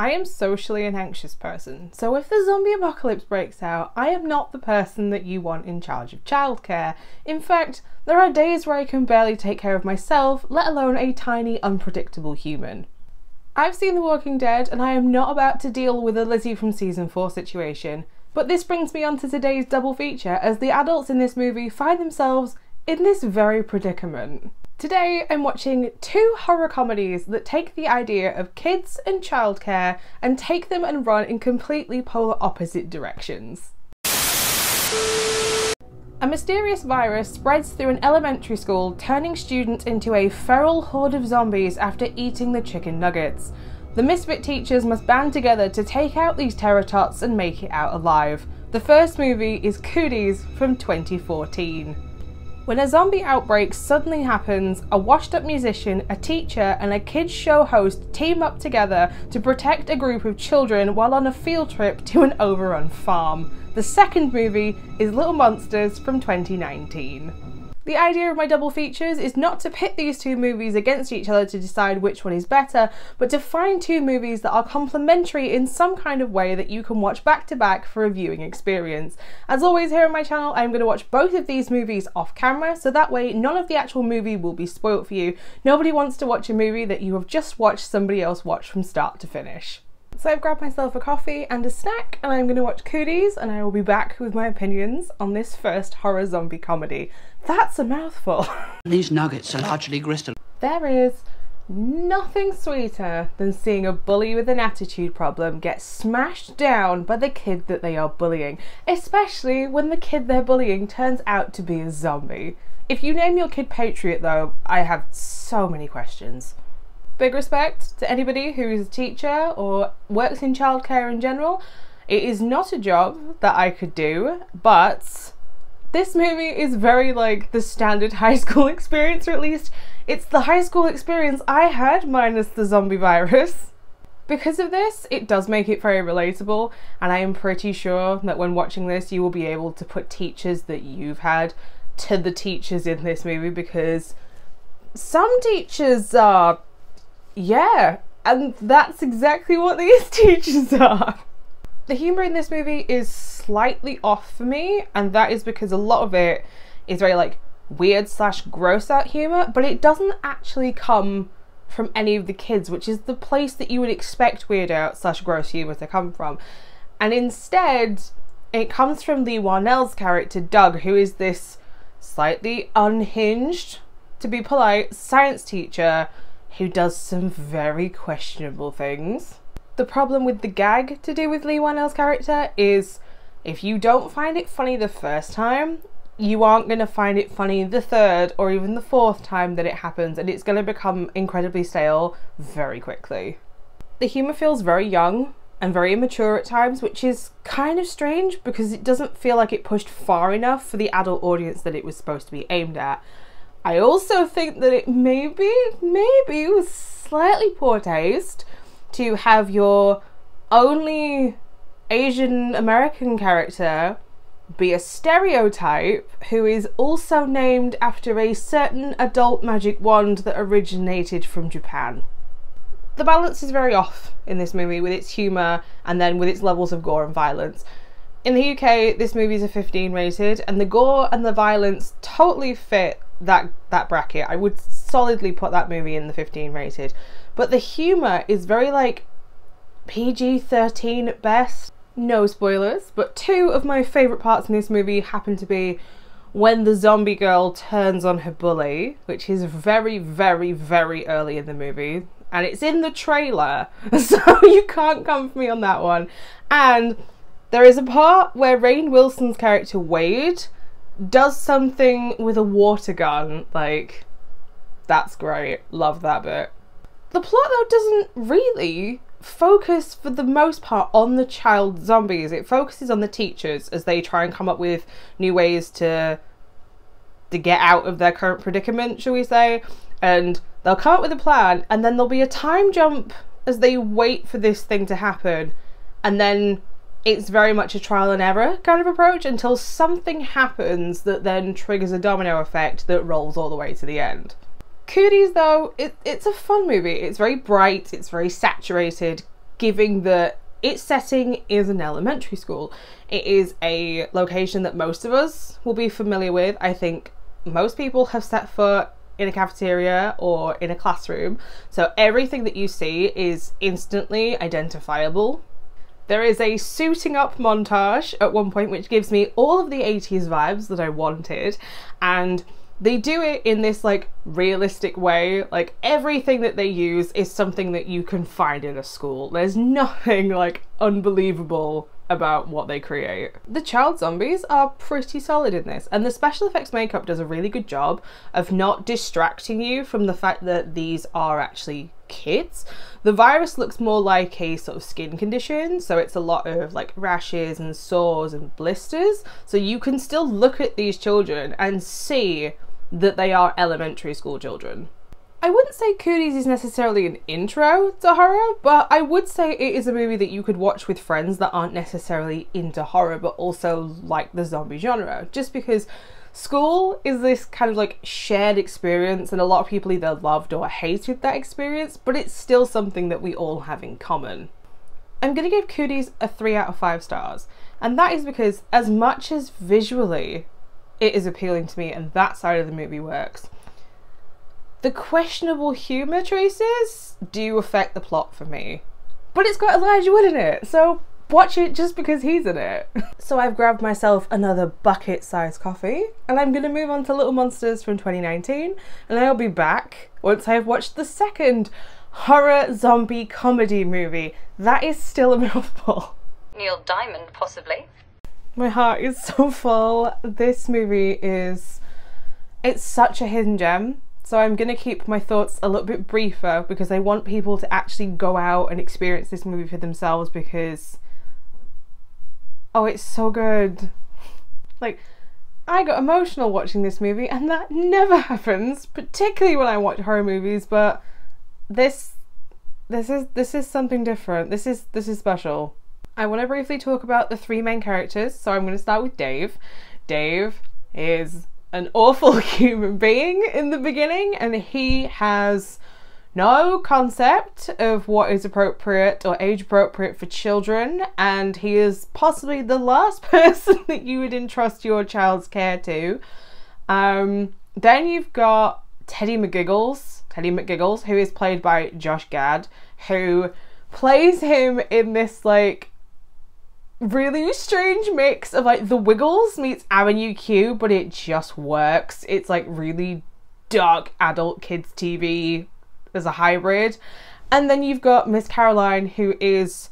I am socially an anxious person, so if the zombie apocalypse breaks out, I am not the person that you want in charge of childcare. In fact, there are days where I can barely take care of myself, let alone a tiny, unpredictable human. I've seen The Walking Dead, and I am not about to deal with a Lizzie from season 4 situation. But this brings me on to today's double feature, as the adults in this movie find themselves in this very predicament. Today I'm watching two horror comedies that take the idea of kids and childcare and take them and run in completely polar opposite directions. A mysterious virus spreads through an elementary school, turning students into a feral horde of zombies after eating the chicken nuggets. The misfit teachers must band together to take out these terror tots and make it out alive. The first movie is Cooties from 2014. When a zombie outbreak suddenly happens, a washed-up musician, a teacher, and a kids show host team up together to protect a group of children while on a field trip to an overrun farm. The second movie is Little Monsters from 2019. The idea of my double features is not to pit these two movies against each other to decide which one is better, but to find two movies that are complementary in some kind of way that you can watch back to back for a viewing experience. As always here on my channel, I'm going to watch both of these movies off camera, so that way none of the actual movie will be spoilt for you. Nobody wants to watch a movie that you have just watched somebody else watch from start to finish. So I've grabbed myself a coffee and a snack, and I'm going to watch Cooties, and I will be back with my opinions on this first horror zombie comedy. That's a mouthful. These nuggets are largely crystal. There is nothing sweeter than seeing a bully with an attitude problem get smashed down by the kid that they are bullying, especially when the kid they're bullying turns out to be a zombie. If you name your kid Patriot though, I have so many questions. Big respect to anybody who is a teacher or works in childcare in general. It is not a job that I could do, but this movie is very like the standard high school experience, or at least it's the high school experience I had minus the zombie virus. Because of this, it does make it very relatable, and I am pretty sure that when watching this you will be able to put teachers that you've had to the teachers in this movie, because some teachers are, yeah, and that's exactly what these teachers are. The humour in this movie is slightly off for me, and that is because a lot of it is very like weird / gross out humour, but it doesn't actually come from any of the kids, which is the place that you would expect weird out / gross humour to come from. And instead, it comes from Lee Warnell's character Doug, who is this slightly unhinged, to be polite, science teacher who does some very questionable things. The problem with the gag to do with Lee Warnell's character is if you don't find it funny the first time, you aren't going to find it funny the third or even the fourth time that it happens, and it's going to become incredibly stale very quickly. The humour feels very young and very immature at times, which is kind of strange because it doesn't feel like it pushed far enough for the adult audience that it was supposed to be aimed at. I also think that it maybe was slightly poor taste to have your only Asian American character be a stereotype who is also named after a certain adult magic wand that originated from Japan. The balance is very off in this movie with its humour and then with its levels of gore and violence. In the UK, this movie is a 15 rated, and the gore and the violence totally fit that bracket. I would solidly put that movie in the 15 rated. But the humour is very like PG-13 at best. No spoilers, but two of my favourite parts in this movie happen to be when the zombie girl turns on her bully, which is very, very, very early in the movie. And it's in the trailer, so you can't come for me on that one. And there is a part where Rainn Wilson's character Wade does something with a water gun. Like, that's great. Love that bit. The plot though doesn't really focus for the most part on the child zombies. It focuses on the teachers as they try and come up with new ways to get out of their current predicament, shall we say. And they'll come up with a plan, and then there'll be a time jump as they wait for this thing to happen, and then it's very much a trial and error kind of approach until something happens that then triggers a domino effect that rolls all the way to the end. Cooties though, it's a fun movie. It's very bright, it's very saturated. giving that its setting is an elementary school. It is a location that most of us will be familiar with. I think most people have set foot in a cafeteria or in a classroom, so everything that you see is instantly identifiable. There is a suiting up montage at one point which gives me all of the 80s vibes that I wanted, and they do it in this like realistic way. Like everything that they use is something that you can find in a school. There's nothing like unbelievable about what they create. The child zombies are pretty solid in this, and the special effects makeup does a really good job of not distracting you from the fact that these are actually kids. The virus looks more like a sort of skin condition, so it's a lot of like rashes and sores and blisters, so you can still look at these children and see that they are elementary school children. I wouldn't say Cooties is necessarily an intro to horror, but I would say it is a movie that you could watch with friends that aren't necessarily into horror but also like the zombie genre, just because school is this kind of like shared experience and a lot of people either loved or hated that experience, but it's still something that we all have in common. I'm gonna give Cooties a 3 out of 5 stars, and that is because as much as visually it is appealing to me and that side of the movie works, the questionable humour choices do affect the plot for me. But it's got Elijah Wood in it, so watch it just because he's in it. So I've grabbed myself another bucket-sized coffee, and I'm gonna move on to Little Monsters from 2019, and I'll be back once I've watched the second horror zombie comedy movie. That is still a mouthful. Neil Diamond, possibly. My heart is so full. This movie it's such a hidden gem. So I'm going to keep my thoughts a little bit briefer because I want people to actually go out and experience this movie for themselves because, oh, it's so good. Like, I got emotional watching this movie and that never happens, particularly when I watch horror movies, but this is something different. This is special. I want to briefly talk about the 3 main characters, so I'm going to start with Dave. Dave is an awful human being in the beginning, and he has no concept of what is appropriate or age appropriate for children, and he is possibly the last person that you would entrust your child's care to. Then you've got Teddy McGiggles, who is played by Josh Gad, who plays him in this like really strange mix of like The Wiggles meets Avenue Q, but it just works. It's like really dark adult kids TV as a hybrid. And then you've got Miss Caroline, who is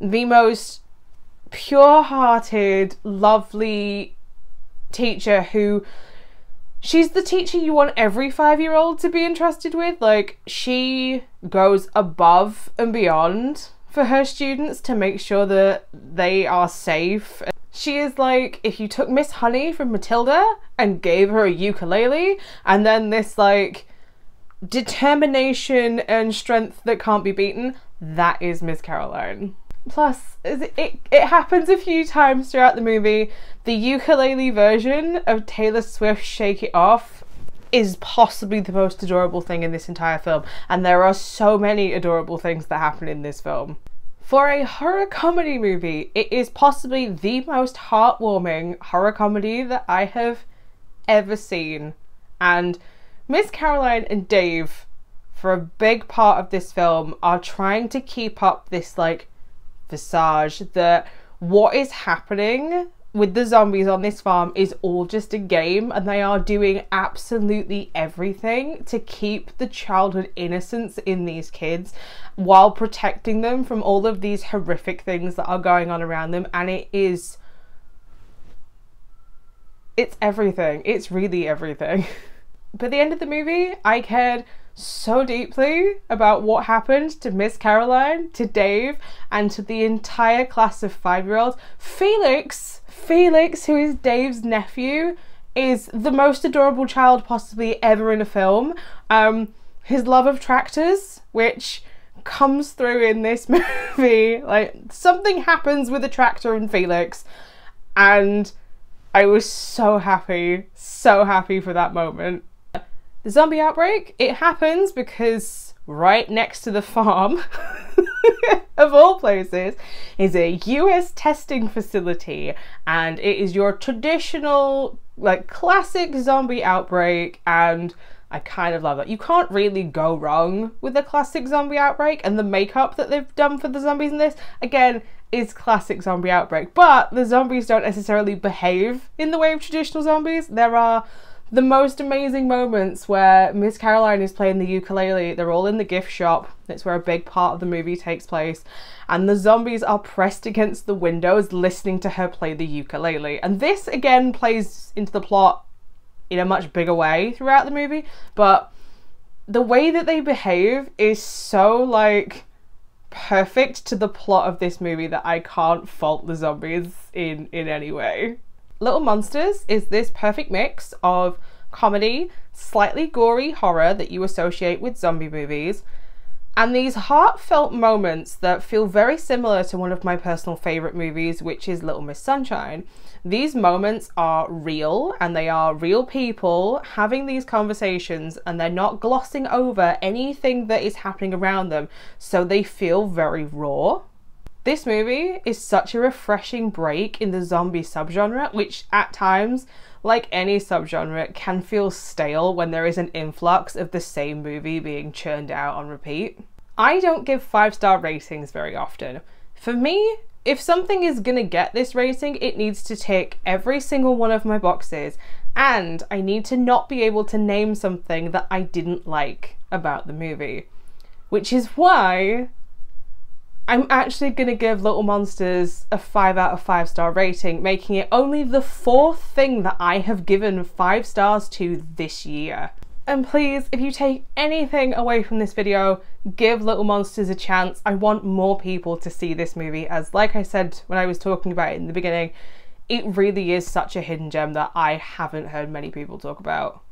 the most pure-hearted, lovely teacher who... She's the teacher you want every 5-year-old to be entrusted with. Like, she goes above and beyond for her students to make sure that they are safe. She is like if you took Miss Honey from Matilda and gave her a ukulele, and then this like determination and strength that can't be beaten. That is Miss Caroline. Plus, it happens a few times throughout the movie. The ukulele version of Taylor Swift's Shake It Off is possibly the most adorable thing in this entire film, and there are so many adorable things that happen in this film. For a horror comedy movie, it is possibly the most heartwarming horror comedy that I have ever seen. And Miss Caroline and Dave, for a big part of this film, are trying to keep up this like visage that what is happening with the zombies on this farm is all just a game, and they are doing absolutely everything to keep the childhood innocence in these kids while protecting them from all of these horrific things that are going on around them. And it's everything. It's really everything. By the end of the movie, I cared so deeply about what happened to Miss Caroline, to Dave, and to the entire class of 5-year-olds. Felix, who is Dave's nephew, is the most adorable child possibly ever in a film. His love of tractors, which comes through in this movie. Like, something happens with a tractor and Felix, and I was so happy for that moment. The zombie outbreak, it happens because right next to the farm, of all places, is a US testing facility, and it is your traditional, like, classic zombie outbreak, and I kind of love it. You can't really go wrong with a classic zombie outbreak, and the makeup that they've done for the zombies in this, again, is classic zombie outbreak, but the zombies don't necessarily behave in the way of traditional zombies. There are the most amazing moments where Miss Caroline is playing the ukulele. They're all in the gift shop. That's where a big part of the movie takes place. And the zombies are pressed against the windows listening to her play the ukulele. And this, again, plays into the plot in a much bigger way throughout the movie. But the way that they behave is so, like, perfect to the plot of this movie that I can't fault the zombies in any way. Little Monsters is this perfect mix of comedy, slightly gory horror that you associate with zombie movies, and these heartfelt moments that feel very similar to one of my personal favourite movies, which is Little Miss Sunshine. These moments are real, and they are real people having these conversations, and they're not glossing over anything that is happening around them, so they feel very raw. This movie is such a refreshing break in the zombie subgenre, which at times, like any subgenre, can feel stale when there is an influx of the same movie being churned out on repeat. I don't give 5-star ratings very often. For me, if something is gonna get this rating, it needs to tick every single one of my boxes, and I need to not be able to name something that I didn't like about the movie. Which is why I'm actually going to give Little Monsters a 5 out of 5-star rating, making it only the 4th thing that I have given 5 stars to this year. And please, if you take anything away from this video, give Little Monsters a chance. I want more people to see this movie, as like I said when I was talking about it in the beginning, it really is such a hidden gem that I haven't heard many people talk about.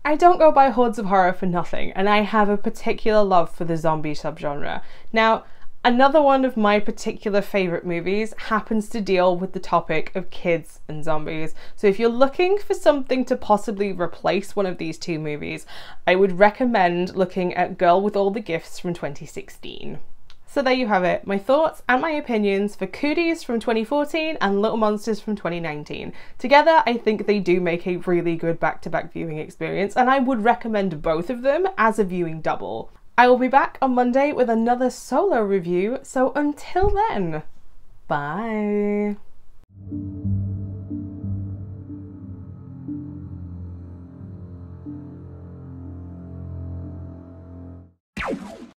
I don't go by Hordes of Horror for nothing, and I have a particular love for the zombie subgenre. Now, another one of my particular favourite movies happens to deal with the topic of kids and zombies. So if you're looking for something to possibly replace one of these two movies, I would recommend looking at Girl with All the Gifts from 2016. So there you have it, my thoughts and my opinions for Cooties from 2014 and Little Monsters from 2019. Together, I think they do make a really good back-to-back viewing experience, and I would recommend both of them as a viewing double. I will be back on Monday with another solo review, so until then, bye!